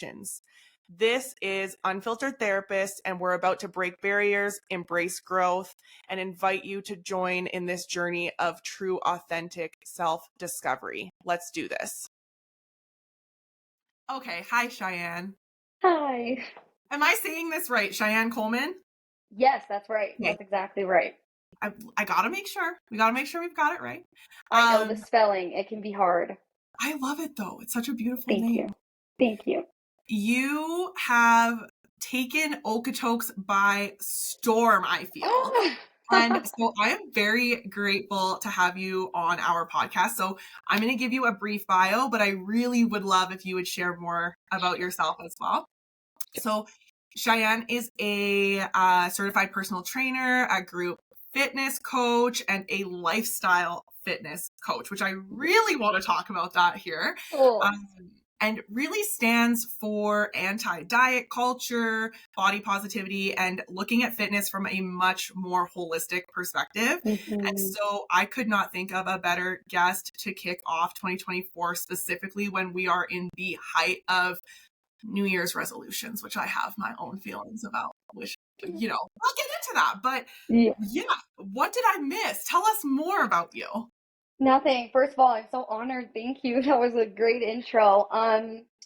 questions. This is Unfiltered Therapists, and we're about to break barriers, embrace growth, and invite you to join in this journey of true, authentic self-discovery. Let's do this. Okay, hi, Shianne. Hi. Am I saying this right? Shianne Kohlman? Yes, that's right. Okay. That's exactly right. I gotta make sure. We gotta make sure we've got it right. I know the spelling. It can be hard. I love it, though. It's such a beautiful Thank name. you. Thank you. You have taken Okotoks by storm, I feel. And so I am very grateful to have you on our podcast. So I'm going to give you a brief bio, but I really would love if you would share more about yourself as well. So Shianne is a certified personal trainer, a group fitness coach, and a lifestyle fitness coach, which I really want to talk about that here. Cool. And really stands for anti-diet culture, body positivity, and looking at fitness from a much more holistic perspective. Mm-hmm. And so I could not think of a better guest to kick off 2024, specifically when we are in the height of New Year's resolutions, which I have my own feelings about, which, I'll get into that. But yeah, what did I miss? Tell us more about you. Nothing. First of all, I'm so honored. Thank you. That was a great intro.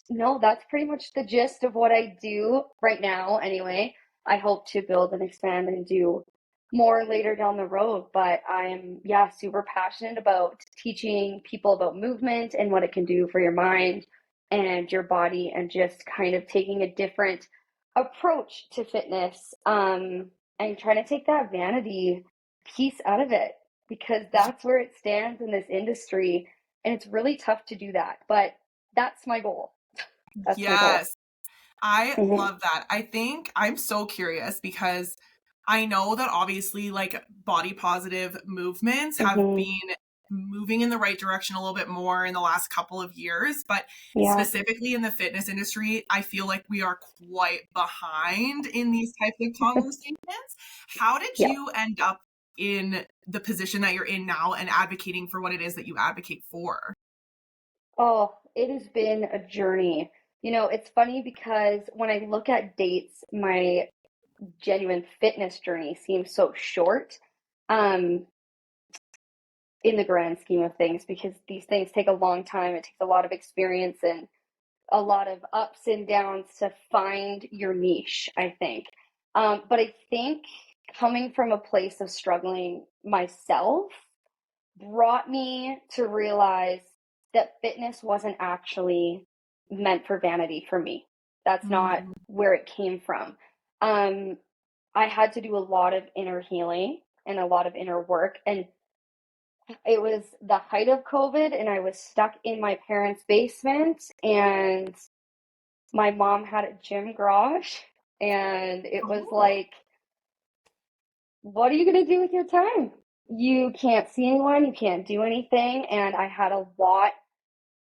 No, that's pretty much the gist of what I do right now anyway. I hope to build and expand and do more later down the road, but I'm super passionate about teaching people about movement and what it can do for your mind and your body, and just kind of taking a different approach to fitness, and trying to take that vanity piece out of it, because that's where it stands in this industry, and it's really tough to do that, but that's my goal. That's my goal. I love that. I think I'm so curious because I know that obviously like body positive movements have been moving in the right direction a little bit more in the last couple of years, but specifically in the fitness industry, I feel like we are quite behind in these types of conversations. How did you end up in the position that you're in now and advocating for what it is that you advocate for? Oh, it has been a journey. It's funny because when I look at dates, my genuine fitness journey seems so short, in the grand scheme of things, because these things take a long time. It takes a lot of experience and a lot of ups and downs to find your niche, I think. But I think coming from a place of struggling myself brought me to realize that fitness wasn't actually meant for vanity for me. That's not where it came from. I had to do a lot of inner healing and a lot of inner work, and it was the height of COVID, and I was stuck in my parents' basement, and my mom had a gym garage, and it was like, what are you going to do with your time? You can't see anyone, you can't do anything, and I had a lot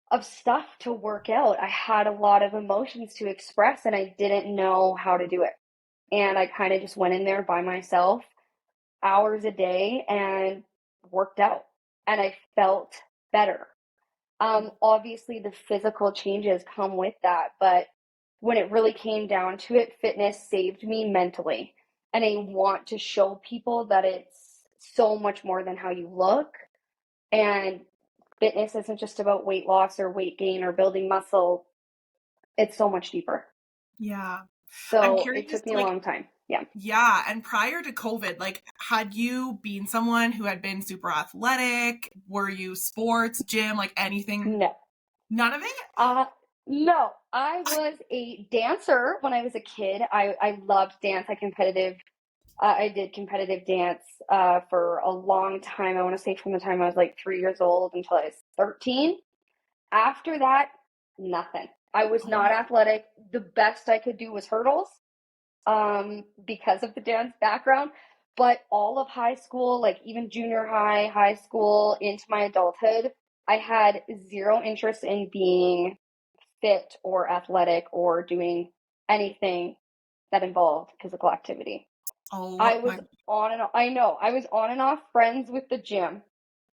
of stuff to work out. I had a lot of emotions to express, and I didn't know how to do it. And I kind of just went in there by myself, hours a day, and worked out, and I felt better. Obviously the physical changes come with that, but when it really came down to it, fitness saved me mentally. And I want to show people that it's so much more than how you look. And fitness isn't just about weight loss or weight gain or building muscle. It's so much deeper. Yeah. So it took me a long time. Yeah. Yeah. And prior to COVID, like, had you been someone who had been super athletic? Were you sports, gym, like anything? No. None of it? No. I was a dancer when I was a kid. I loved dance. I did competitive dance for a long time. I want to say from the time I was like 3 years old until I was 13. After that, nothing. I was not athletic. The best I could do was hurdles, because of the dance background. But all of high school, like even junior high, high school, into my adulthood, I had zero interest in being fit or athletic or doing anything that involved physical activity. I was on and off, I know, I was on and off friends with the gym.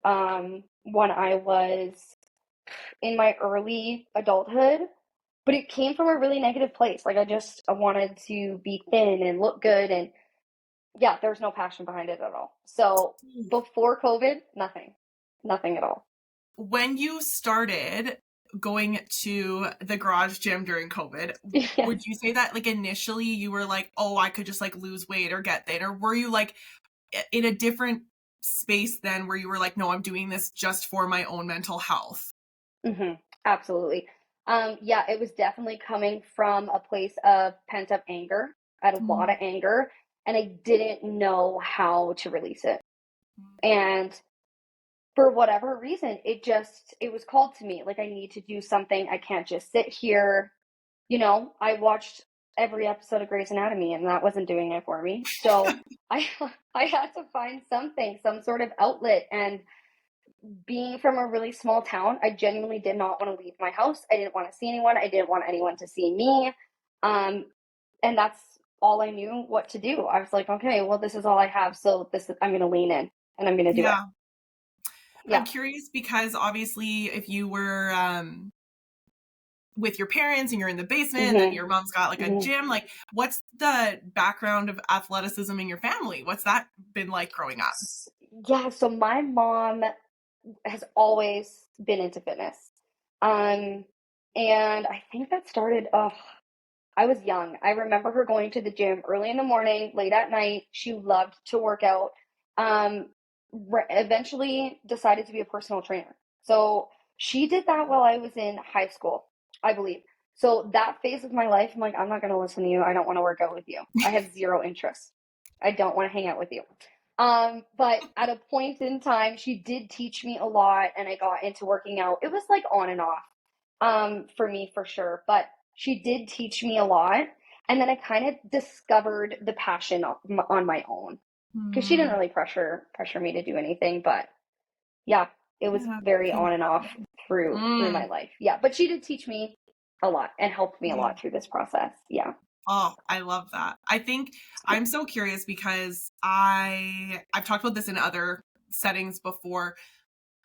When I was in my early adulthood, but it came from a really negative place. Like I wanted to be thin and look good, and yeah, there's no passion behind it at all. So before COVID, nothing at all. When you started going to the garage gym during COVID, would Yes. you say that like initially you were like, oh, I could just like lose weight or get thin? Or were you like in a different space then where you were like, no, I'm doing this just for my own mental health? Absolutely. Yeah, it was definitely coming from a place of pent up anger. I had a lot of Mm. anger, and I didn't know how to release it. And for whatever reason, it was called to me. Like, I need to do something. I can't just sit here. I watched every episode of Grey's Anatomy, and that wasn't doing it for me. So I I had to find something, some sort of outlet. And being from a really small town, I genuinely did not want to leave my house. I didn't want to see anyone. I didn't want anyone to see me. Um, and that's all I knew what to do. I was like, okay, well, this is all I have. So I'm going to lean in and I'm going to do it. Yeah. I'm Yeah. curious because obviously if you were with your parents and you're in the basement and then your mom's got like a gym, like what's the background of athleticism in your family? What's that been like growing up? Yeah. So my mom has always been into fitness. Um, and I think that started, I was young. I remember her going to the gym early in the morning, late at night. She loved to work out. Um, Eventually decided to be a personal trainer. So she did that while I was in high school, I believe. So that phase of my life, I'm like, I'm not going to listen to you. I don't want to work out with you. I have zero interest. I don't want to hang out with you. But at a point in time, she did teach me a lot, and I got into working out. It was like on and off, for me for sure. But she did teach me a lot. And then I kind of discovered the passion on my own, because she didn't Mm, really pressure me to do anything. But yeah, it was yeah, very on and off beautiful. through my Mm, life. Yeah, but she did teach me a lot and helped me a yeah. lot through this process. Yeah. Oh, I love that. I think I'm so curious because I've talked about this in other settings before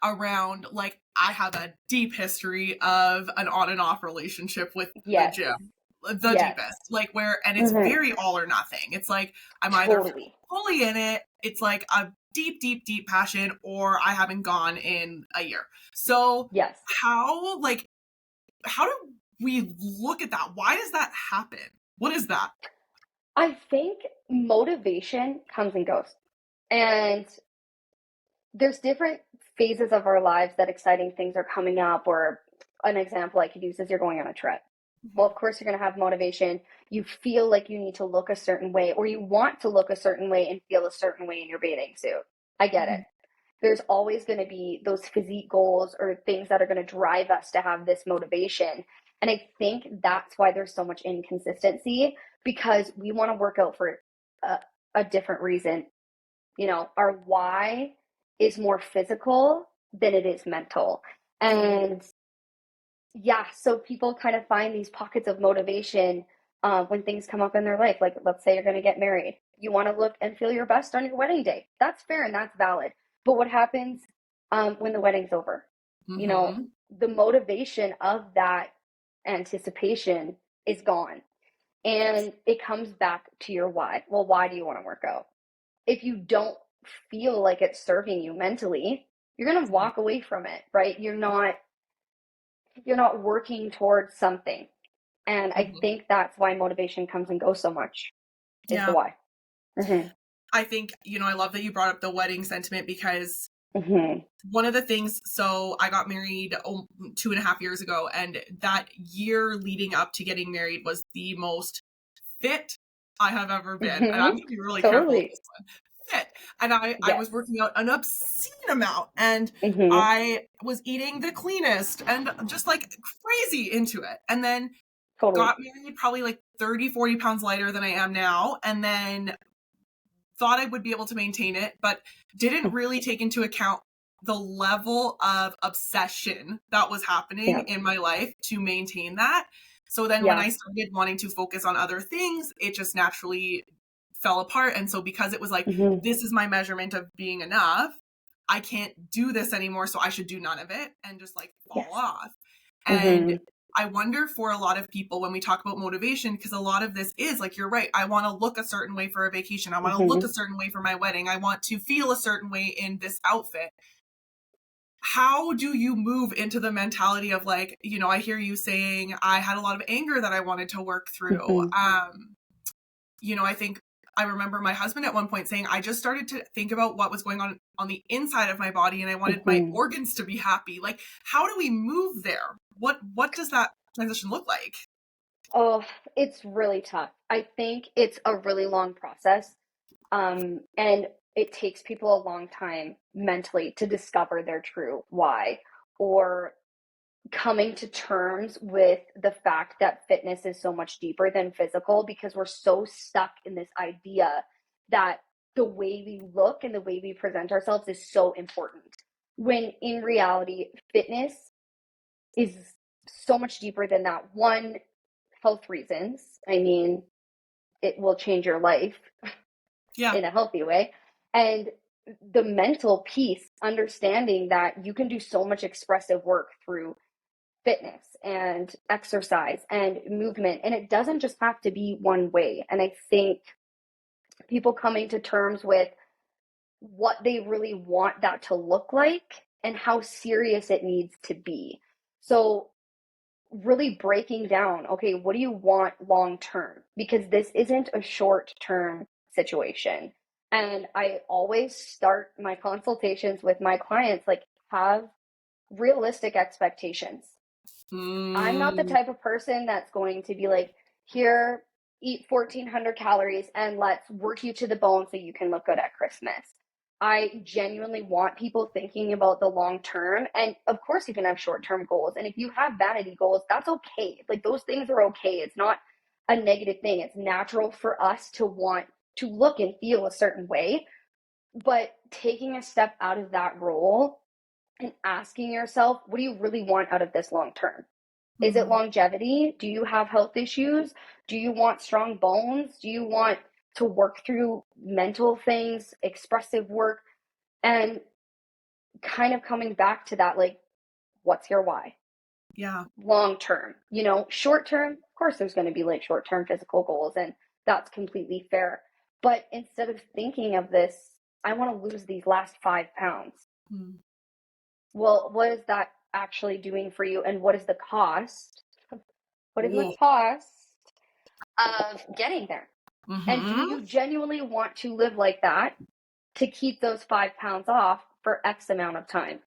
around like I have a deep history of an on and off relationship with the Yes. gym. The Yes. deepest. Like where and it's Hmm. very all or nothing. It's like I'm either Totally. fully in it, it's like a deep, deep, deep passion, or I haven't gone in a year. So Yes. how like how do we look at that? Why does that happen? What is that? I think motivation comes and goes. And there's different phases of our lives that exciting things are coming up, or an example I could use is you're going on a trip. Well, of course, you're going to have motivation. You feel like you need to look a certain way, or you want to look a certain way and feel a certain way in your bathing suit. I get it. Mhm. There's always going to be those physique goals or things that are going to drive us to have this motivation. And I think that's why there's so much inconsistency, because we want to work out for a, a different reason. Our why is more physical than it is mental. And yeah, so people kind of find these pockets of motivation when things come up in their life. Like, let's say you're going to get married. You want to look and feel your best on your wedding day. That's fair and that's valid. But what happens when the wedding's over? You know, Mhm. the motivation of that anticipation is gone. And it comes back to your why. Well, why do you want to work out? If you don't feel like it's serving you mentally, you're going to walk away from it, right? You're not working towards something. And I Mhm. think that's why motivation comes and goes so much, is the Yeah. why. Hmm. I think, I love that you brought up the wedding sentiment because Hmm. one of the things, so I got married 2.5 years ago, and that year leading up to getting married was the most fit I have ever been. And I'm Hmm. going to be really careful with Totally. this one. Fit. And I Yes. was working out an obscene amount, and Hmm. I was eating the cleanest and just like crazy into it. And then Totally. got married probably like 30, 40 pounds lighter than I am now. And then thought I would be able to maintain it, but didn't really take into account the level of obsession that was happening Yeah. in my life to maintain that. So then when Yeah. I started wanting to focus on other things, it just naturally fell apart. And so because it was like, Hmm. this is my measurement of being enough, I can't do this anymore. So I should do none of it and just like fall Yes. off. And Hmm. I wonder for a lot of people when we talk about motivation, because a lot of this is like, you're right. I want to look a certain way for a vacation. I want to look a certain way for my wedding. I want to feel a certain way in this outfit. How do you move into the mentality of like, you know, I hear you saying I had a lot of anger that I wanted to work through. You know, I remember my husband at one point saying, I just started to think about what was going on the inside of my body and I wanted my organs to be happy. Like, how do we move there? What does that transition look like? Oh, it's really tough. I think it's a really long process. And it takes people a long time mentally to discover their true why, or coming to terms with the fact that fitness is so much deeper than physical, because we're so stuck in this idea that the way we look and the way we present ourselves is so important. When in reality, fitness is so much deeper than that. One, health reasons. I mean, it will change your life in a healthy way. And the mental piece, understanding that you can do so much expressive work through fitness and exercise and movement. And it doesn't just have to be one way. And I think people coming to terms with what they really want that to look like and how serious it needs to be. So really breaking down, okay, what do you want long term? Because this isn't a short term situation. And I always start my consultations with my clients like, have realistic expectations. I'm not the type of person that's going to be like, here, eat 1,400 calories and let's work you to the bone so you can look good at Christmas. I genuinely want people thinking about the long term. And of course, you can have short term goals. And if you have vanity goals, that's okay. Like, those things are okay. It's not a negative thing. It's natural for us to want to look and feel a certain way. But taking a step out of that role and asking yourself, what do you really want out of this long term? Is it longevity? Do you have health issues? Do you want strong bones? Do you want to work through mental things, expressive work? And kind of coming back to that, like, what's your why? Yeah. Long term, you know, short term, of course, there's going to be like short term physical goals, and that's completely fair. But instead of thinking of this, I want to lose these last 5 pounds. Well, what is that actually doing for you? And what is the cost? What is the cost of getting there? And do you genuinely want to live like that to keep those 5 pounds off for X amount of time?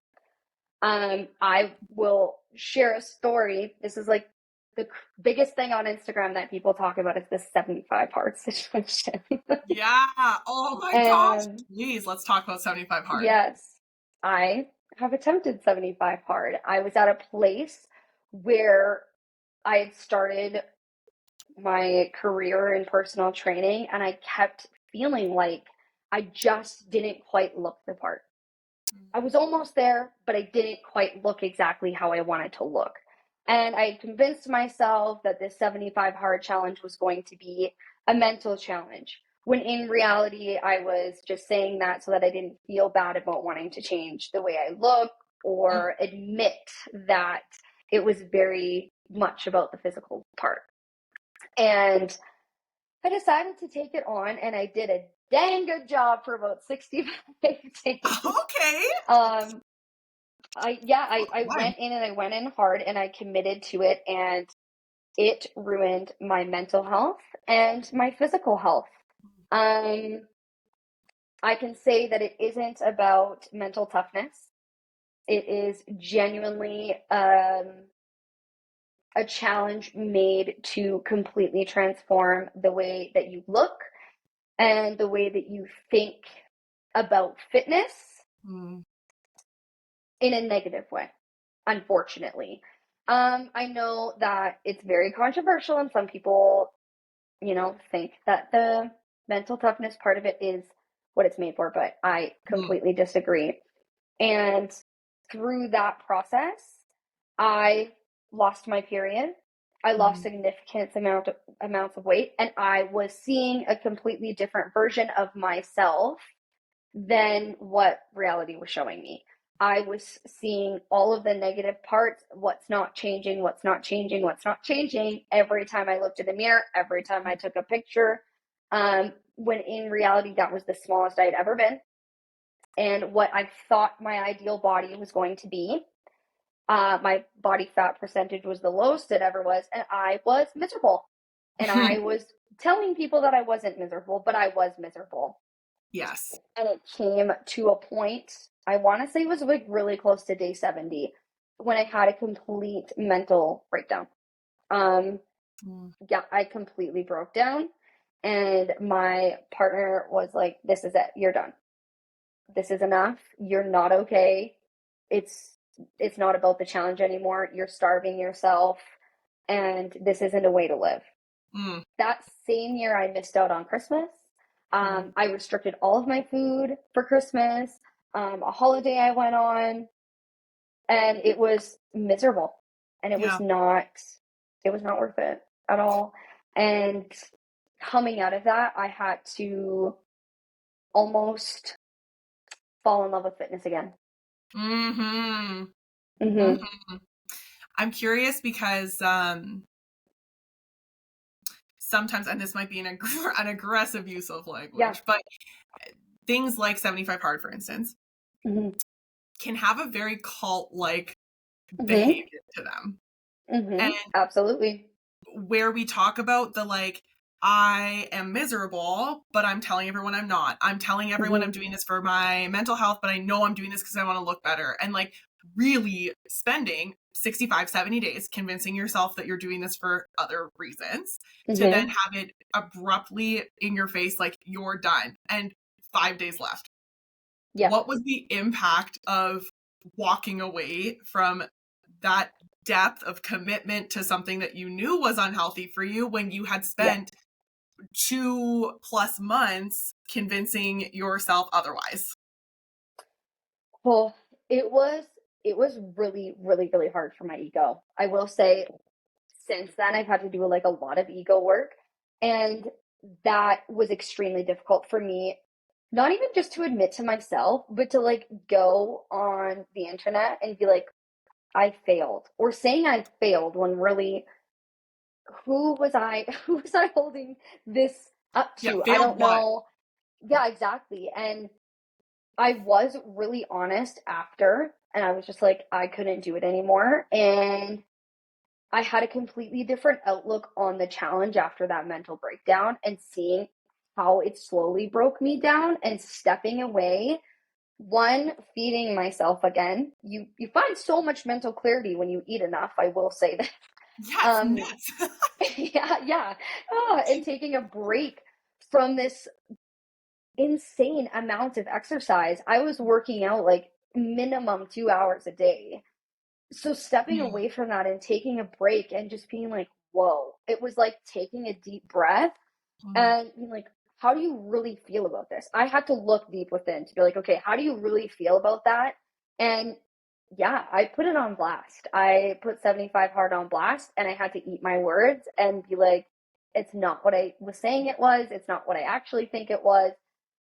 I will share a story. This is like the biggest thing on Instagram that people talk about, is the 75 hard situation. Yeah. Oh my gosh. Please, let's talk about 75 hard. Yes. I have attempted 75 hard. I was at a place where I had started my career in personal training, and I kept feeling like I just didn't quite look the part. I was almost there, but I didn't quite look exactly how I wanted to look. And I convinced myself that this 75 hard challenge was going to be a mental challenge, when in reality, I was just saying that so that I didn't feel bad about wanting to change the way I look, or admit that it was very much about the physical part. And I decided to take it on, and I did a dang good job for about 65 days. Okay. I went in, and I went in hard, and I committed to it, and it ruined my mental health and my physical health. I can say that it isn't about mental toughness. It is genuinely a challenge made to completely transform the way that you look and the way that you think about fitness in a negative way, unfortunately. I know that it's very controversial, and some people, think that the mental toughness part of it is what it's made for, but I completely disagree. And through that process, I lost my period. I lost significant amounts of weight, and I was seeing a completely different version of myself than what reality was showing me. I was seeing all of the negative parts, what's not changing, what's not changing, what's not changing every time I looked in the mirror, every time I took a picture. When in reality, that was the smallest I'd ever been. And what I thought my ideal body was going to be. My body fat percentage was the lowest it ever was, and I was miserable. And I was telling people that I wasn't miserable, but I was miserable. Yes. And it came to a point, I want to say it was like really close to day 70, when I had a complete mental breakdown. Yeah, I completely broke down, and my partner was like, "This is it. You're done. This is enough. You're not okay. It's it's not about the challenge anymore. You're starving yourself, and this isn't a way to live." Mm. That same year, I missed out on Christmas. I restricted all of my food for Christmas. A holiday I went on, and it was miserable, and Yeah. it was not worth it at all. And coming out of that, I had to almost fall in love with fitness again. Mm-hmm. Mm-hmm. Mm-hmm. I'm curious because sometimes, and this might be an aggressive use of Yeah. language, but things like 75 hard, for instance, Mm-hmm. can have a very cult-like Mm-hmm. behavior to them. Mm-hmm. And Absolutely. where we talk about the like, I am miserable, but I'm telling everyone I'm not. I'm telling everyone I'm Mm-hmm. doing this for my mental health, but I know I'm doing this because I want to look better. And like really spending 65, 70 days convincing yourself that you're doing this for other reasons to then Mm-hmm. have it abruptly in your face, like you're done and 5 days left. Yeah. What was the impact of walking away from that depth of commitment to something that you knew was unhealthy for you when you had Yeah. spent 2+ months convincing yourself otherwise? Well, it was it was really, really, really hard for my ego. I will say since then I've had to do like a lot of ego work, and that was extremely difficult for me, not even just to admit to myself, but to like go on the internet and be like, I failed, or saying I failed when really who was I holding this up Yeah, to? I failed don't what? know. Yeah, exactly. And I was really honest after, and I was just like, I couldn't do it anymore. And I had a completely different outlook on the challenge after that mental breakdown, and seeing how it slowly broke me down and stepping away. One, feeding myself again. You find so much mental clarity when you eat enough, I will say that. Yeah, it's Um nuts. yeah, yeah. And taking a break from this insane amount of exercise. I was working out like minimum 2 hours a day. So stepping away from that and taking a break and just being like, whoa, it was like taking a deep breath and being like, how do you really feel about this? I had to look deep within to be like, okay, how do you really feel about that? And yeah, I put it on blast. I put 75 hard on blast, and I had to eat my words and be like, it's not what I was saying it was. It's not what I actually think it was.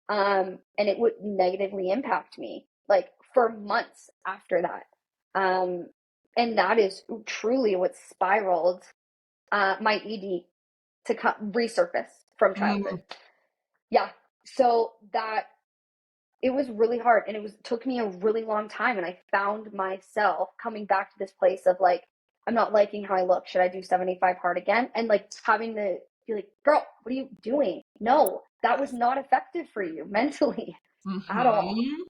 And it would negatively impact me like for months after that. Um, and that is truly what spiraled my ED to resurface from childhood. Mm. Yeah. So that it was really hard, and took me a really long time, and I found myself coming back to this place of like, I'm not liking how I look. Should I do 75 hard again? And like having to be like, girl, what are you doing? No, that was not effective for you mentally at all. Mm-hmm. Ooh,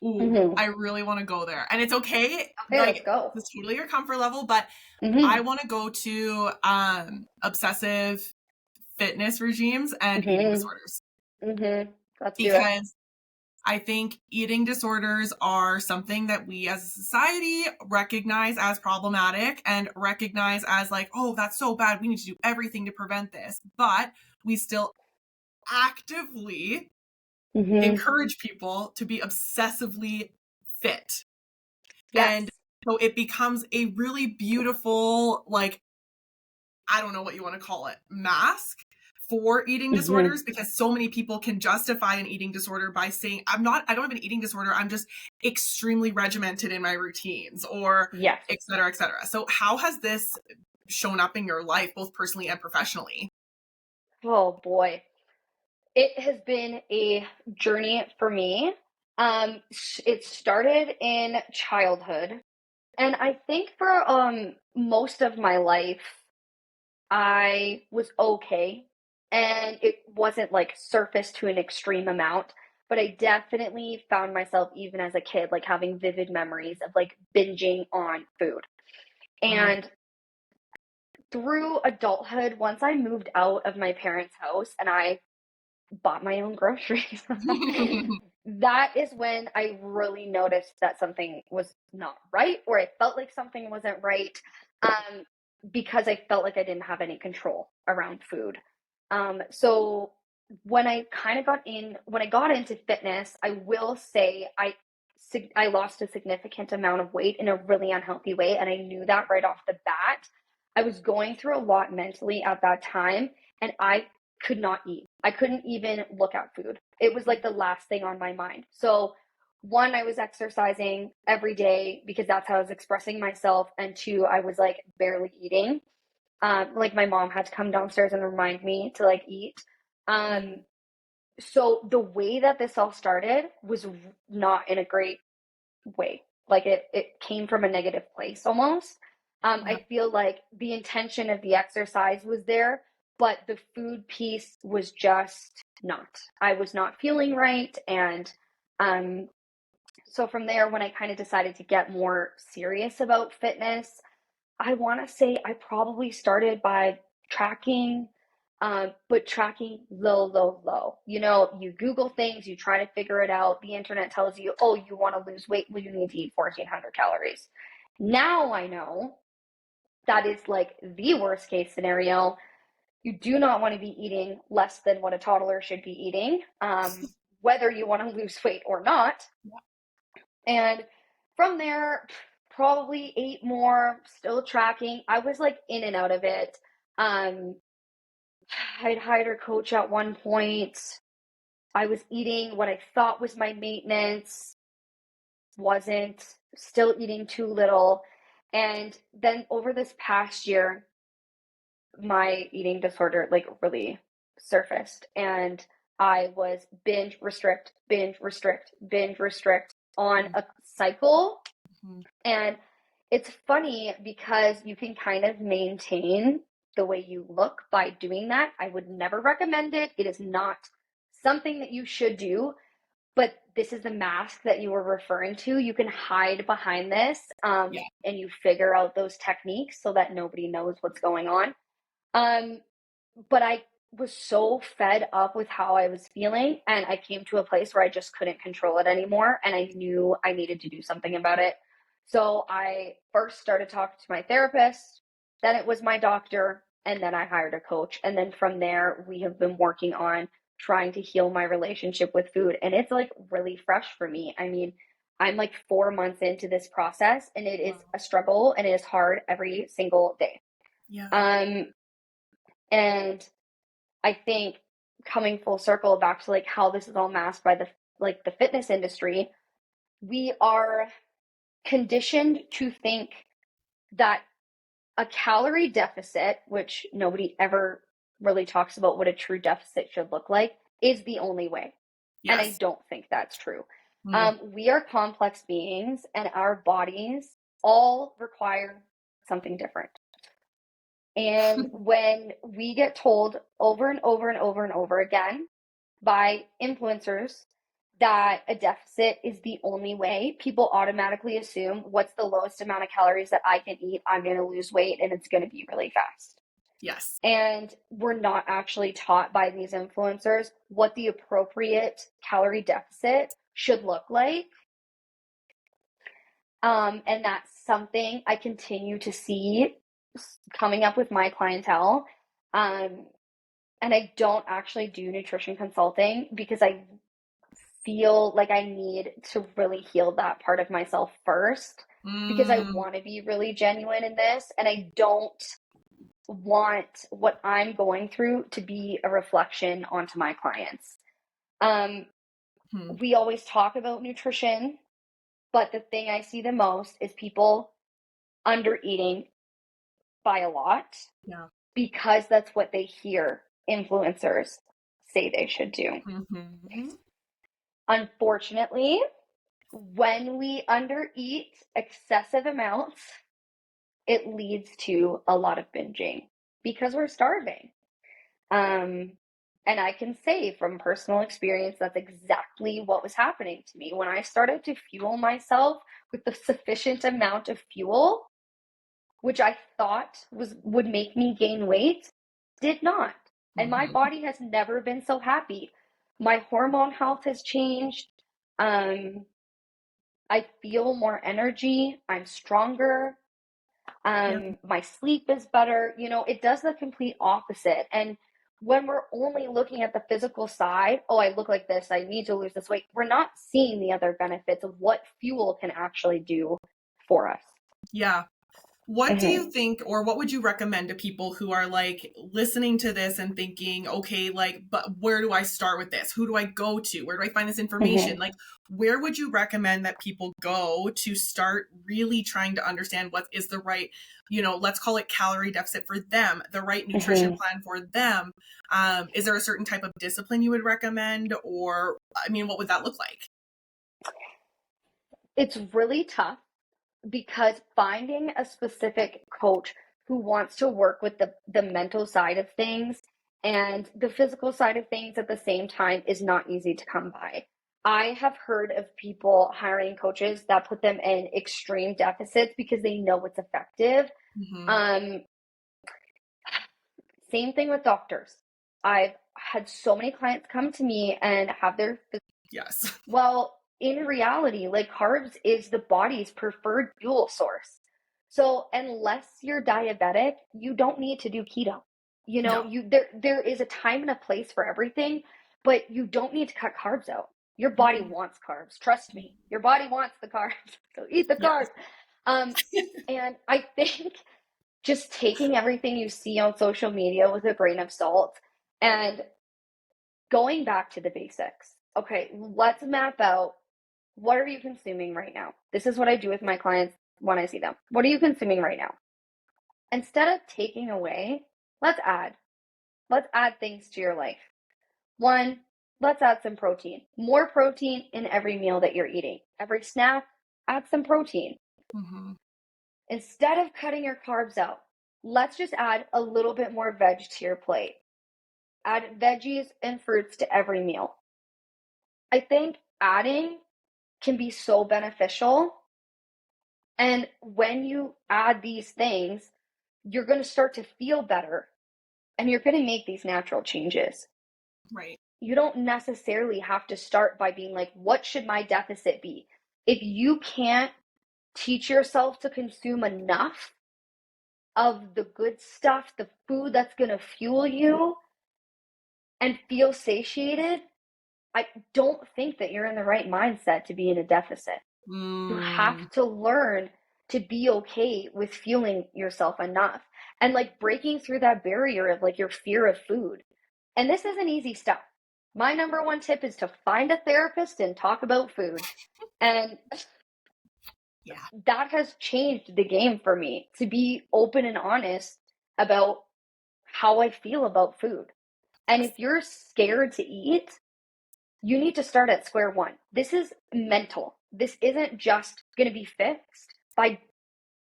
Mm-hmm. I really want to go there. And it's okay, Okay, let's like go. it's totally your comfort level, but I Mm-hmm. want to go to obsessive fitness regimes and eating Mm-hmm. disorders Mm-hmm. Let's do it. because I think eating disorders are something that we as a society recognize as problematic and recognize as like, oh, that's so bad. We need to do everything to prevent this. But we still actively Mm-hmm. encourage people to be obsessively fit. And Yes. so it becomes a really beautiful, like, I don't know what you want to call it, mask for eating Mm-hmm. disorders, because so many people can justify an eating disorder by saying, I don't have an eating disorder. I'm just extremely regimented in my routines, or Yes. et cetera, et cetera. So how has this shown up in your life, both personally and professionally? Oh boy. It has been a journey for me. It started in childhood, and I think for most of my life, I was okay, and it wasn't like surface to an extreme amount, but I definitely found myself even as a kid like having vivid memories of like binging on food. Mm. And through adulthood, once I moved out of my parents' house and I bought my own groceries, that is when I really noticed that something was not right, or I felt like something wasn't right, um, because I felt like I didn't have any control around food. So when I got into fitness, I will say I lost a significant amount of weight in a really unhealthy way, and I knew that right off the bat. I was going through a lot mentally at that time, and I could not eat. I couldn't even look at food. It was like the last thing on my mind. So, one, I was exercising every day because that's how I was expressing myself. And two, I was like barely eating. Like my mom had to come downstairs and remind me to like eat. Um, so the way that this all started was not in a great way. Like it came from a negative place almost. Yeah. I feel like the intention of the exercise was there, but the food piece was just not. I was not feeling right. And um, so from there, when I kind of decided to get more serious about fitness, I want to say I probably started by tracking, but tracking low, low, low. You know, you Google things, you try to figure it out. The internet tells you, oh, you want to lose weight, well, you need to eat 1,400 calories. Now I know that is like the worst case scenario. You do not want to be eating less than what a toddler should be eating, whether you want to lose weight or not. And from there, probably ate more, still tracking. I was like in and out of it. Um, I'd hired a coach at one point. I was eating what I thought was my maintenance, wasn't, still eating too little. And then over this past year, my eating disorder like really surfaced, and I was binge restrict, binge restrict, binge restrict on a cycle. Mhm. And it's funny because you can kind of maintain the way you look by doing that. I would never recommend it. It is not something that you should do, but this is the mask that you were referring to. You can hide behind this, Yeah. and you figure out those techniques so that nobody knows what's going on. Um, but I was so fed up with how I was feeling, and I came to a place where I just couldn't control it anymore, and I knew I needed to do something about it. So I first started talking to my therapist, then it was my doctor, and then I hired a coach. And then from there, we have been working on trying to heal my relationship with food, and it's like really fresh for me. I mean, I'm like 4 months into this process, and it is Wow. a struggle, and it is hard every single day. Yeah. Um, and I think coming full circle back to like how this is all masked by the fitness industry, we are conditioned to think that a calorie deficit, which nobody ever really talks about what a true deficit should look like, is the only way. And I Yes. don't think that's true. Mm. We are complex beings, and our bodies all require something different. And when we get told over and over and over and over again by influencers that a deficit is the only way, people automatically assume what's the lowest amount of calories that I can eat? I'm going to lose weight and it's going to be really fast. Yes. And we're not actually taught by these influencers what the appropriate calorie deficit should look like. And that's something I continue to see coming up with my clientele. Um, and I don't actually do nutrition consulting because I feel like I need to really heal that part of myself first, because I Mm. want to be really genuine in this, and I don't want what I'm going through to be a reflection onto my clients. We always talk about nutrition, but the thing I see the most is people under eating by a lot because that's what they hear influencers say they should do. Unfortunately, when we undereat excessive amounts, it leads to a lot of binging because we're starving. And I can say from personal experience, that's exactly what was happening to me. When I started to fuel myself with the sufficient amount of fuel, which I thought would make me gain weight, did not. And my body has never been so happy. My hormone health has changed. I feel more energy. I'm stronger. My sleep is better. It does the complete opposite. And when we're only looking at the physical side, oh, I look like this, I need to lose this weight, we're not seeing the other benefits of what fuel can actually do for us. Yeah. What do you think, or what would you recommend to people who are like listening to this and thinking, okay, like, but where do I start with this? Who do I go to? Where do I find this information? Like, where would you recommend that people go to start really trying to understand what is the right, let's call it calorie deficit for them, the right nutrition plan for them? Is there a certain type of discipline you would recommend? Or, what would that look like? It's really tough because finding a specific coach who wants to work with the mental side of things and the physical side of things at the same time is not easy to come by. I have heard of people hiring coaches that put them in extreme deficits because they know it's effective. Same thing with doctors. I've had so many clients come to me and have their well, in reality, like carbs is the body's preferred fuel source. So unless you're diabetic, you don't need to do keto. There is a time and a place for everything, but you don't need to cut carbs out. Your body wants carbs. Trust me. Your body wants the carbs. So eat the carbs. And I think just taking everything you see on social media with a grain of salt and going back to the basics. Okay, let's map out, what are you consuming right now? This is what I do with my clients when I see them. What are you consuming right now? Instead of taking away, let's add. Let's add things to your life. One, let's add some protein. More protein in every meal that you're eating. Every snack, add some protein. Instead of cutting your carbs out, let's just add a little bit more veg to your plate. Add veggies and fruits to every meal. I think adding can be so beneficial. And when you add these things, you're going to start to feel better and you're going to make these natural changes. Right. You don't necessarily have to start by being like, what should my deficit be? If you can't teach yourself to consume enough of the good stuff, the food that's going to fuel you and feel satiated, I don't think that you're in the right mindset to be in a deficit. You have to learn to be okay with fueling yourself enough and like breaking through that barrier of like your fear of food. And this isn't easy stuff. My number one tip is to find a therapist and talk about food. And that has changed the game for me, to be open and honest about how I feel about food. And if you're scared to eat, you need to start at square one. This is mental. This isn't just going to be fixed by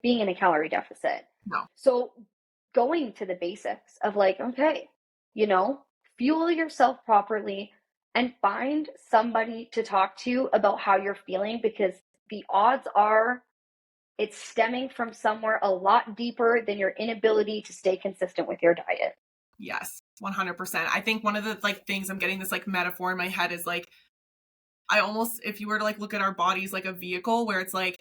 being in a calorie deficit. No. So going to the basics of like, okay, fuel yourself properly and find somebody to talk to about how you're feeling, because the odds are it's stemming from somewhere a lot deeper than your inability to stay consistent with your diet. Yes, 100%. I think one of the like things, I'm getting this like metaphor in my head, is like, I almost, if you were to like look at our bodies like a vehicle, where it's like,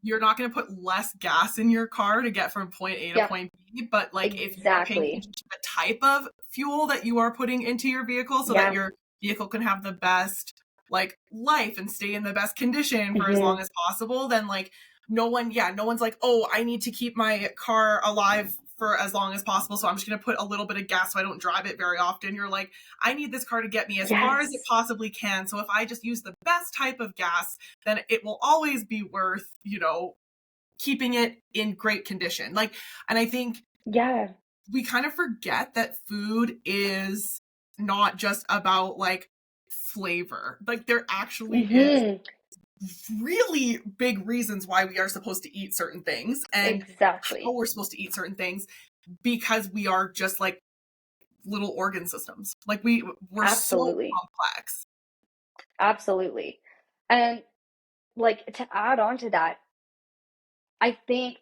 you're not going to put less gas in your car to get from point A to point B, but like if you are paying attention to the type of fuel that you are putting into your vehicle so that your vehicle can have the best like life and stay in the best condition for as long as possible, then like no one's like, oh, I need to keep my car alive for as long as possible, so I'm just going to put a little bit of gas so I don't drive it very often. You're like, I need this car to get me as far as it Yes. possibly can. So if I just use the best type of gas, then it will always be worth, keeping it in great condition. Like, and I think Yeah. we kind of forget that food is not just about like flavor. Like there actually is Hmm. really big reasons why we are supposed to eat certain things and how Exactly. we're supposed to eat certain things, because we are just like little organ systems. Like we're so Absolutely. complex. Absolutely. And like to add on to that, I think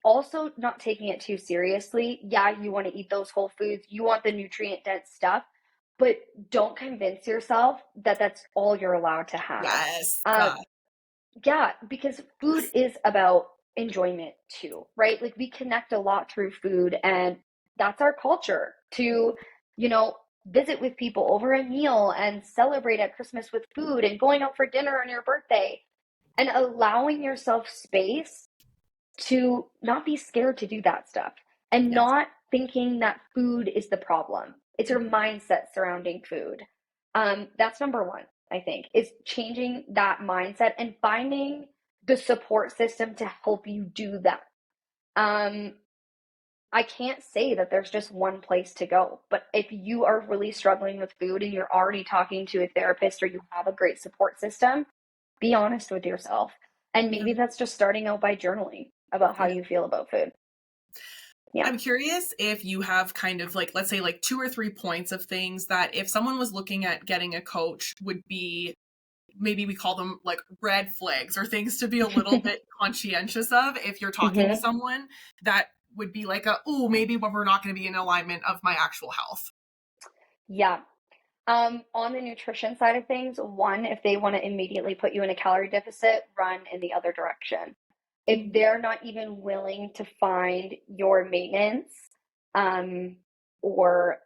also not taking it too seriously. Yeah, you want to eat those whole foods, you want the nutrient dense stuff, but don't convince yourself that that's all you're allowed to have. Yes. Uh, yeah, because food is about enjoyment too, right? Like we connect a lot through food, and that's our culture to, you know, visit with people over a meal and celebrate at Christmas with food and going out for dinner on your birthday and allowing yourself space to not be scared to do that stuff and Yes. not thinking that food is the problem. It's your mindset surrounding food. That's number one, I think, is changing that mindset and finding the support system to help you do that. Um, I can't say that there's just one place to go, but if you are really struggling with food and you're already talking to a therapist or you have a great support system, be honest with yourself. And Yeah. maybe that's just starting out by journaling about how Yeah. you feel about food. Yeah. I'm curious if you have kind of like, let's say like 2 or 3 points of things that if someone was looking at getting a coach would be, maybe we call them like red flags or things to be a little bit conscientious of if you're talking to Hmm. someone that would be like oh, maybe we're not going to be in alignment of my actual health. Yeah. On the nutrition side of things, one, if they want to immediately put you in a calorie deficit, run in the other direction. If they're not even willing to find your maintenance, um, or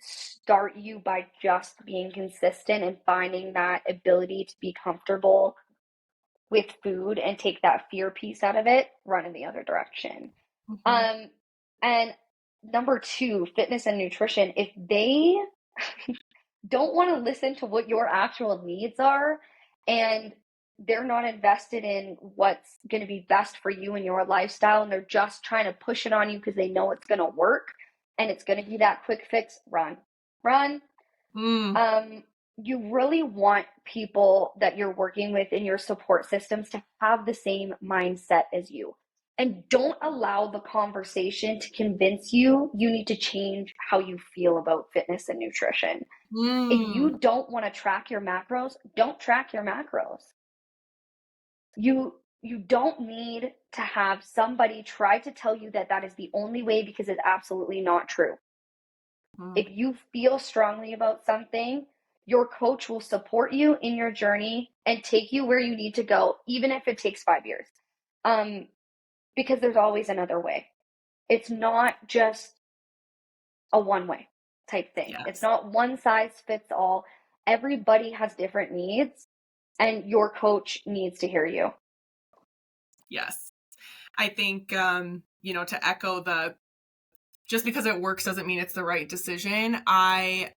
start you by just being consistent and finding that ability to be comfortable with food and take that fear piece out of it, run in the other direction. Mm-hmm. Um, and number two, fitness and nutrition, if they don't want to listen to what your actual needs are and they're not invested in what's going to be best for you and your lifestyle, and they're just trying to push it on you because they know it's going to work and it's going to be that quick fix, run. Mm. um, you really want people that you're working with in your support systems to have the same mindset as you. And don't allow the conversation to convince you you need to change how you feel about fitness and nutrition. If Mm. you don't want to track your macros, don't track your macros. You don't need to have somebody try to tell you that that is the only way, because it's absolutely not true. Mm. If you feel strongly about something, your coach will support you in your journey and take you where you need to go, even if it takes 5 years. Um, because there's always another way. It's not just a one way type thing. It's Yes. not one size fits all. Everybody has different needs, and your coach needs to hear you. Yes. I think to echo the just because it works doesn't mean it's the right decision. Like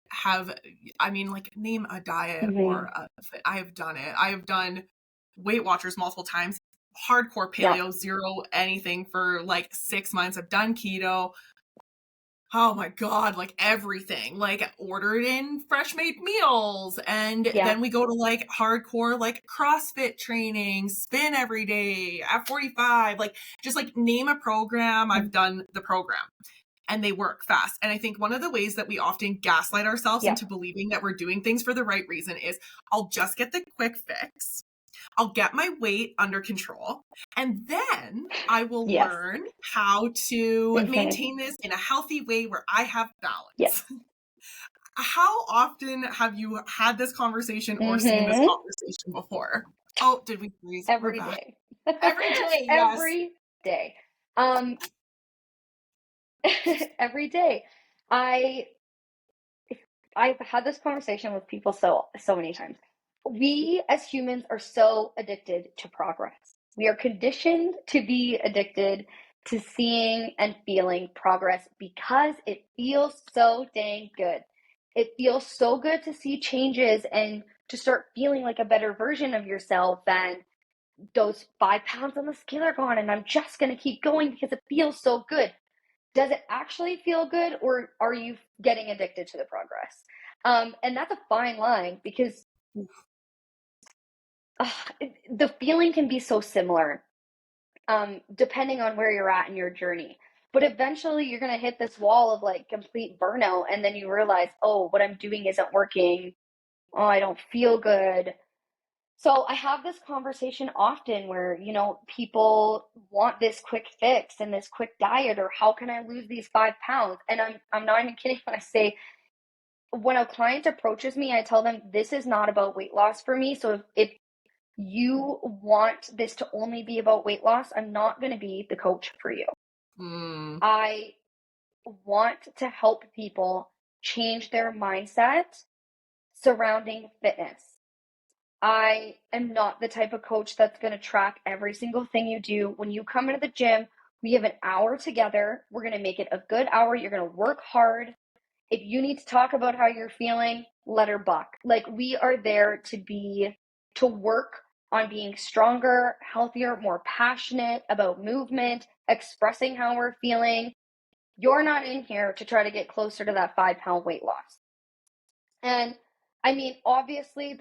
name a diet Mm-hmm. I have done it. I have done Weight Watchers multiple times, hardcore Yeah. paleo, zero anything for like 6 months. I've done keto. Oh my God, like everything, like ordered in fresh made meals. And Yeah. then we go to like hardcore, like CrossFit training, spin every day, F45, like just like name a program. I've done the program and they work fast. And I think one of the ways that we often gaslight ourselves Yeah. into believing that we're doing things for the right reason is I'll just get the quick fix. I'll get my weight under control, and then I will Yes. learn how to Mm-hmm. maintain this in a healthy way where I have Yes. balance. How often have you had this conversation or seen this Mm-hmm. conversation before? Oh, did we freeze? We're Every back. day. Every day, yes. Every day. Um, every day. I I've had this conversation with people so many times. We as humans are so addicted to progress. We are conditioned to be addicted to seeing and feeling progress because it feels so dang good. It feels so good to see changes and to start feeling like a better version of yourself, and those 5 pounds on the scale are gone and I'm just going to keep going because it feels so good. Does it actually feel good, or are you getting addicted to the progress? And that's a fine line because the feeling can be so similar, depending on where you're at in your journey. But eventually you're going to hit this wall of like complete burnout. And then you realize, oh, what I'm doing isn't working. Oh, I don't feel good. So I have this conversation often where, people want this quick fix and this quick diet, or how can I lose these 5 pounds? And I'm not even kidding when I say, when a client approaches me, I tell them this is not about weight loss for me. So if you want this to only be about weight loss, I'm not going to be the coach for you. I want to help people change their mindset surrounding fitness. I am not the type of coach that's going to track every single thing you do. When you come into the gym, we have an hour together. We're going to make it a good hour. You're going to work hard. If you need to talk about how you're feeling, let her buck. Like, we are there to work on being stronger, healthier, more passionate about movement, expressing how we're feeling. You're not in here to try to get closer to that 5-pound weight loss. And I mean, obviously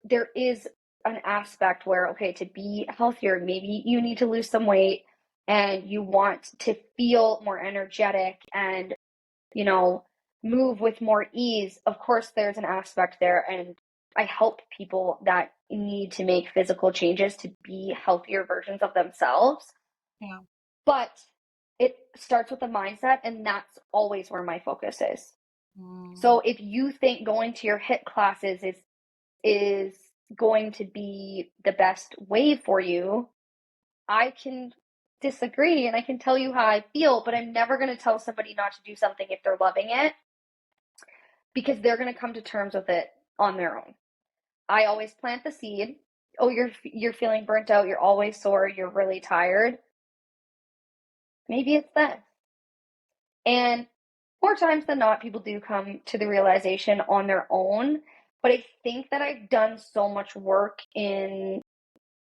there is an aspect where, okay, to be healthier, maybe you need to lose some weight and you want to feel more energetic and, move with more ease. Of course, there's an aspect there. And I help people that need to make physical changes to be healthier versions of themselves. Yeah. But it starts with the mindset, and that's always where my focus is. So if you think going to your HIIT classes is going to be the best way for you, I can disagree and I can tell you how I feel, but I'm never going to tell somebody not to do something if they're loving it, because they're going to come to terms with it on their own. I always plant the seed. Oh, you're feeling burnt out, you're always sore, you're really tired. Maybe it's that. And more times than not, people do come to the realization on their own. But I think that I've done so much work in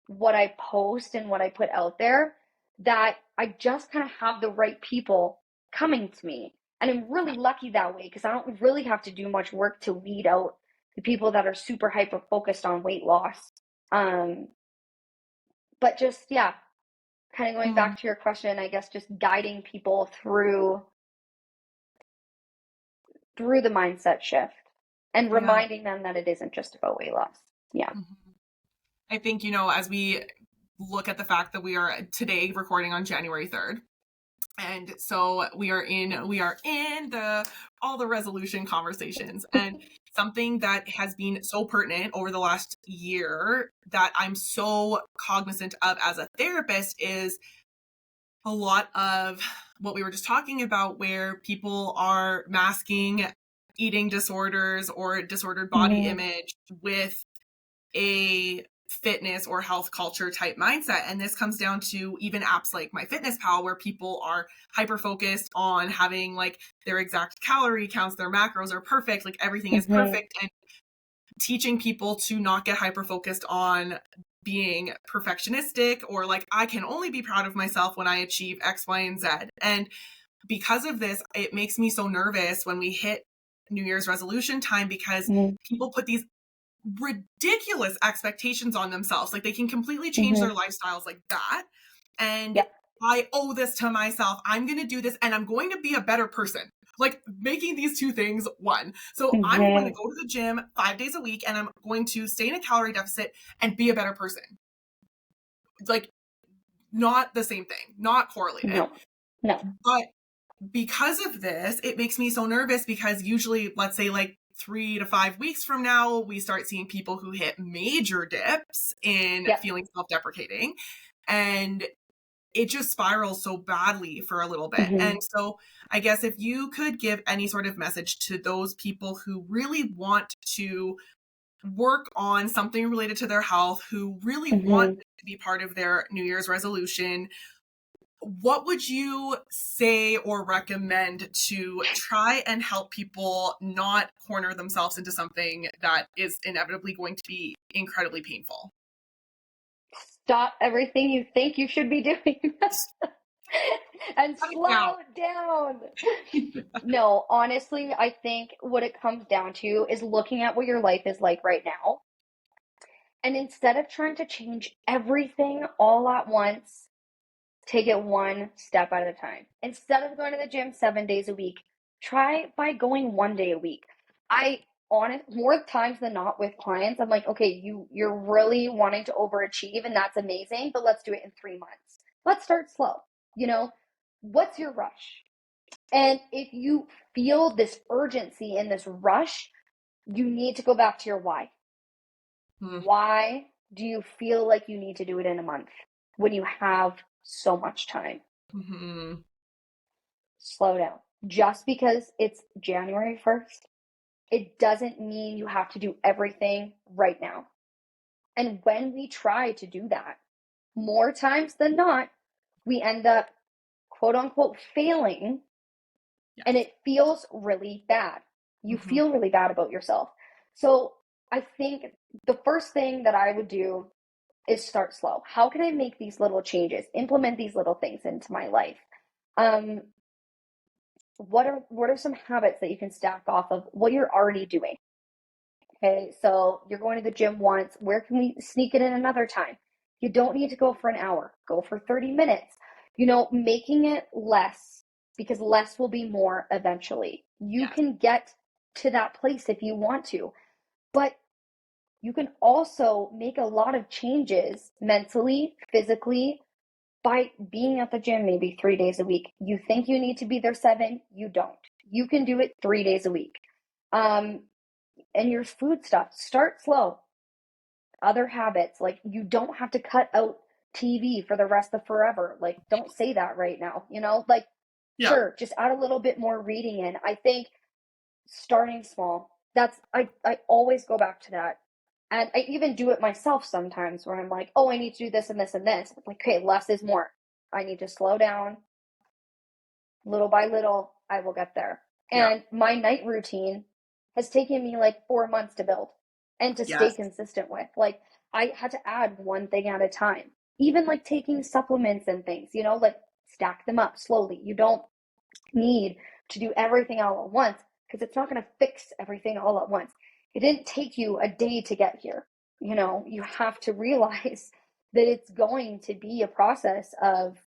what I post and what I put out there that I just kind of have the right people coming to me. And I'm really lucky that way because I don't really have to do much work to weed out the people that are super hyper focused on weight loss. But just, yeah, kind of going back to your question, I guess just guiding people through the mindset shift and reminding them that it isn't just about weight loss. Yeah. I think, as we look at the fact that we are today recording on January 3rd, and so we are in all the resolution conversations, and something that has been so pertinent over the last year that I'm so cognizant of as a therapist is a lot of what we were just talking about, where people are masking eating disorders or disordered body image with a fitness or health culture type mindset. And this comes down to even apps like MyFitnessPal, where people are hyper focused on having like their exact calorie counts, their macros are perfect, like everything is perfect, and teaching people to not get hyper focused on being perfectionistic, or like, I can only be proud of myself when I achieve X, Y, and Z. And because of this, it makes me so nervous when we hit New Year's resolution time, because people put these ridiculous expectations on themselves. Like, they can completely change their lifestyles like that. And I owe this to myself. I'm going to do this and I'm going to be a better person. Like, making these two things one. So I'm going to go to the gym 5 days a week and I'm going to stay in a calorie deficit and be a better person. Like, not the same thing, not correlated. No. But because of this, it makes me so nervous, because usually, let's say like 3 to 5 weeks from now, we start seeing people who hit major dips in feeling self-deprecating, and it just spirals so badly for a little bit. And so I guess if you could give any sort of message to those people who really want to work on something related to their health, who really want to be part of their New Year's resolution, what would you say or recommend to try and help people not corner themselves into something that is inevitably going to be incredibly painful? Stop everything you think you should be doing and Cut it down. slow down. No, honestly, I think what it comes down to is looking at what your life is like right now. And instead of trying to change everything all at once, take it one step at a time. Instead of going to the gym 7 days a week, try by going 1 day a week. I honest more times than not with clients, I'm like, okay, you're really wanting to overachieve and that's amazing, but let's do it in 3 months. Let's start slow. You know, what's your rush? And if you feel this urgency and this rush, you need to go back to your why. Hmm. Why do you feel like you need to do it in a month when you have so much time? Mm-hmm. Slow down. Just because it's January 1st, it doesn't mean you have to do everything right now. And when we try to do that, more times than not, we end up quote unquote failing, Yes. and it feels really bad. You Mm-hmm. feel really bad about yourself. So I think the first thing that I would do is start slow. How can I make these little changes, implement these little things into my life? Um, what are some habits that you can stack off of what you're already doing? Okay, so you're going to the gym once. Where can we sneak it in another time? You don't need to go for an hour. Go for 30 minutes. You know, making it less because less will be more eventually. You Yes. can get to that place if you want to, but you can also make a lot of changes mentally, physically, by being at the gym maybe 3 days a week. You think you need to be there seven, you don't. You can do it 3 days a week. Um, and your food stuff, start slow. Other habits, like you don't have to cut out TV for the rest of forever. Like, don't say that right now, you know? Like, Yeah. sure, just add a little bit more reading in. I think starting small, I always go back to that. And I even do it myself sometimes where I'm like, oh, I need to do this and this and this. I'm like, okay, less is more. I need to slow down. Little by little, I will get there. Yeah. And my night routine has taken me like 4 months to build and to stay Yes. consistent with. Like, I had to add one thing at a time. Even like taking supplements and things, you know, like stack them up slowly. You don't need to do everything all at once because it's not going to fix everything all at once. It didn't take you a day to get here. You know, you have to realize that it's going to be a process of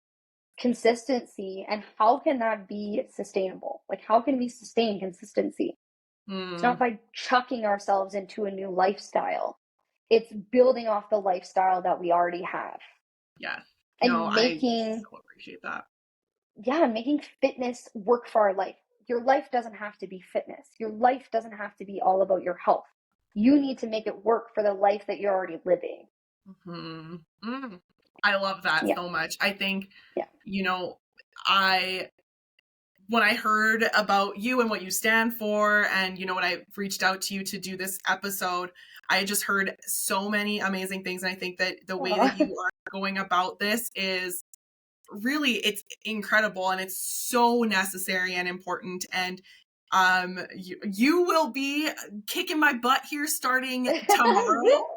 consistency. And how can that be sustainable? Like, how can we sustain consistency? It's not Mm. by chucking ourselves into a new lifestyle, it's building off the lifestyle that we already have Yes. No, and I making, so appreciate that. yeah, making fitness work for our life. Your life doesn't have to be fitness. Your life doesn't have to be all about your health. You need to make it work for the life that you're already living. Mm-hmm. Mm. I love that Yeah. so much. I think, Yeah. you know, I when I heard about you and what you stand for, and when I reached out to you to do this episode, I just heard so many amazing things. And I think that the way that you are going about this is really, it's incredible, and it's so necessary and important. And you will be kicking my butt here starting tomorrow.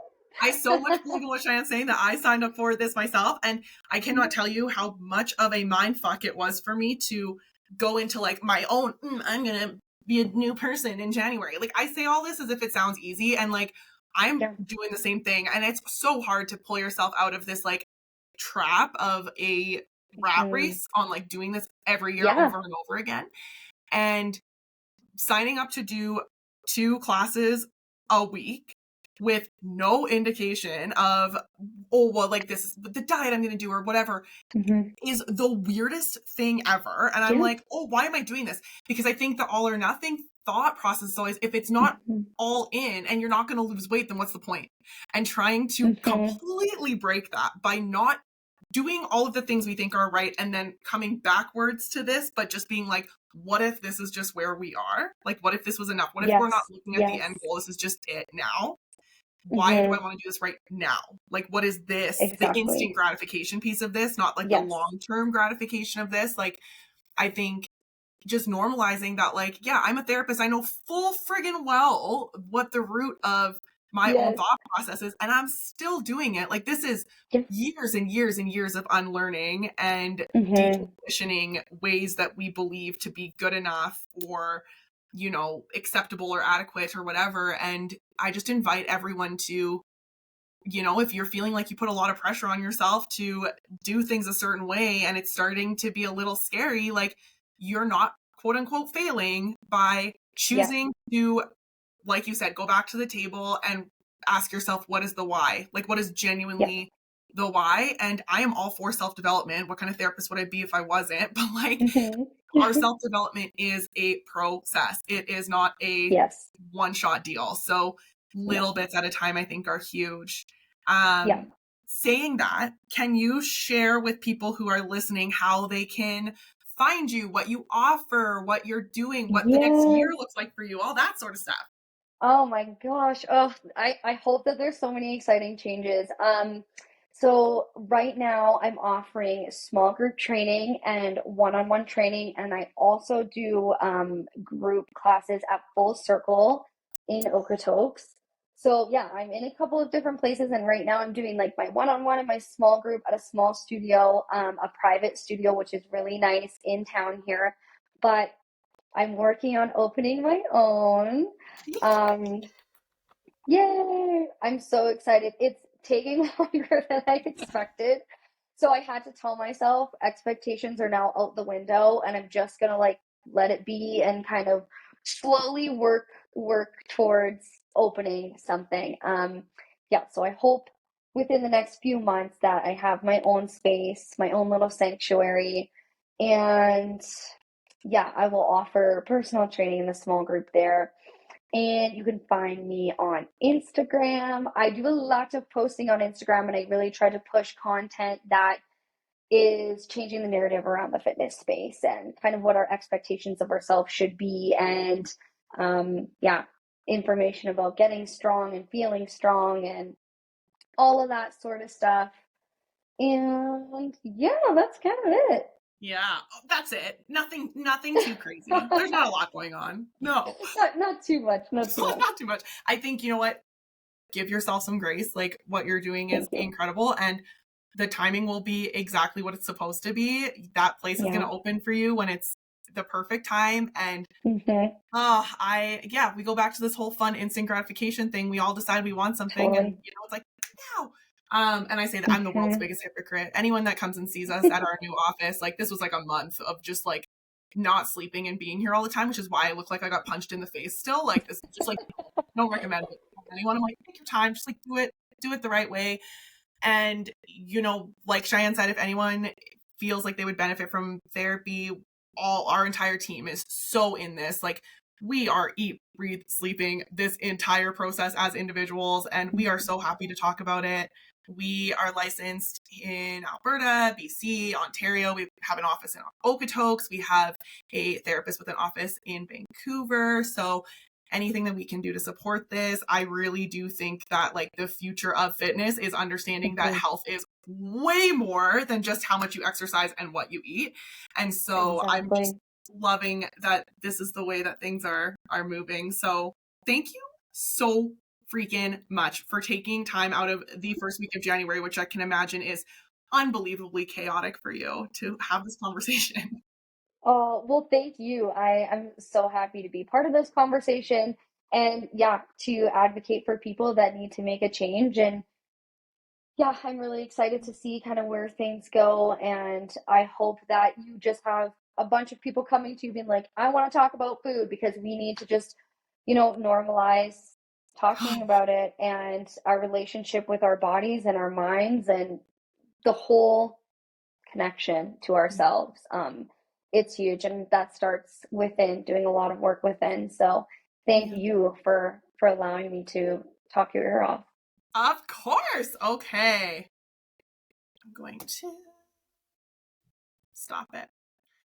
I so much believe in what Shianne's saying that I signed up for this myself, and I cannot tell you how much of a mind fuck it was for me to go into like my own, I'm gonna be a new person in January. Like, I say all this as if it sounds easy, and like I'm Yeah. doing the same thing, and it's so hard to pull yourself out of this like trap of a rat Mm. race on like doing this every year Yeah. over and over again. And signing up to do 2 classes a week with no indication of, oh, well, like this is the diet I'm going to do or whatever, Hmm. is the weirdest thing ever. And I'm Yeah. like, oh, why am I doing this? Because I think the all or nothing thought process is always, if it's not Hmm. all in and you're not going to lose weight, then what's the point? And trying to Hmm. completely break that by not doing all of the things we think are right and then coming backwards to this, but just being like, what if this is just where we are? Like, what if this was enough? What if we're not Yes. looking at the end Yes. goal? This is just it now. why do I Mm-hmm. want to do this right now? Like, what is this? The Exactly. instant gratification piece of this, not like the Yes. long-term gratification of this. Like, I think just normalizing that, like, yeah, I'm a therapist. I know full friggin' well what the root of my own Yes. thought process is, and I'm still doing it. Like, this is Yes. years and years and years of unlearning and Mm-hmm. deconditioning ways that we believe to be good enough or, acceptable or adequate or whatever. And I just invite everyone to, if you're feeling like you put a lot of pressure on yourself to do things a certain way and it's starting to be a little scary, like, you're not quote unquote failing by Yes. choosing to, like you said, go back to the table and ask yourself, what is the why? Like, what is Yes. genuinely the why? And I am all for self development. What kind of therapist would I be if I wasn't? But like, Mm-hmm. our self development is a process, it is not a Yes. one shot deal. So Yeah. little bits at a time, I think, are huge. Yeah. Saying that, can you share with people who are listening how they can find you, what you offer, what you're doing, what the next year Yes. looks like for you, all that sort of stuff? Oh my gosh. Oh, I hope that there's so many exciting changes. So right now I'm offering small group training and one-on-one training, and I also do group classes at Full Circle in Okotoks. So yeah, I'm in a couple of different places, and right now I'm doing like my one-on-one and my small group at a small studio, a private studio, which is really nice in town here. But I'm working on opening my own. Um, Yay! I'm so excited. It's taking longer than I expected. So I had to tell myself expectations are now out the window and I'm just gonna like let it be and kind of slowly work towards opening something. Yeah, so I hope within the next few months that I have my own space, my own little sanctuary, and yeah, I will offer personal training in the small group there. And you can find me on Instagram. I do a lot of posting on Instagram and I really try to push content that is changing the narrative around the fitness space and kind of what our expectations of ourselves should be. And yeah, information about getting strong and feeling strong and all of that sort of stuff. And yeah, that's kind of it. Yeah, that's it. Nothing too crazy. There's not a lot going on. No, Not too much, not too much. not too much. I think, you know what? Give yourself some grace. Like, what you're doing is Thank you. incredible, and the timing will be exactly what it's supposed to be. That place is going Yeah. to open for you when it's the perfect time. And Mm-hmm. we go back to this whole fun instant gratification thing. We all decide we want something, and Totally. it's like, now. And I say that I'm the world's Mm-hmm. biggest hypocrite. Anyone that comes and sees us at our new office, like, this was like a month of just like not sleeping and being here all the time, which is why I look like I got punched in the face still. Like, this is just like, don't recommend it to anyone. I'm like, take your time, just like do it the right way. And, like Shianne said, if anyone feels like they would benefit from therapy, our entire team is so in this. Like, we are eat, breathe, sleeping this entire process as individuals, and we are so happy to talk about it. We are licensed in Alberta, BC, Ontario. We have an office in Okotoks. We have a therapist with an office in Vancouver. So anything that we can do to support this. I really do think that, like, the future of fitness is understanding that Mm-hmm. health is way more than just how much you exercise and what you eat. And so I'm just Exactly. loving that this is the way that things are moving. So thank you so freaking much for taking time out of the first week of January, which I can imagine is unbelievably chaotic for you, to have this conversation. Oh, well, thank you. I'm so happy to be part of this conversation and yeah, to advocate for people that need to make a change. And yeah, I'm really excited to see kind of where things go. And I hope that you just have a bunch of people coming to you being like, I want to talk about food because we need to just, normalize talking about it and our relationship with our bodies and our minds and the whole connection to ourselves. It's huge, and that starts within doing a lot of work within. So, thank Yeah. you for allowing me to talk your ear off. Of course. Okay. I'm going to stop it.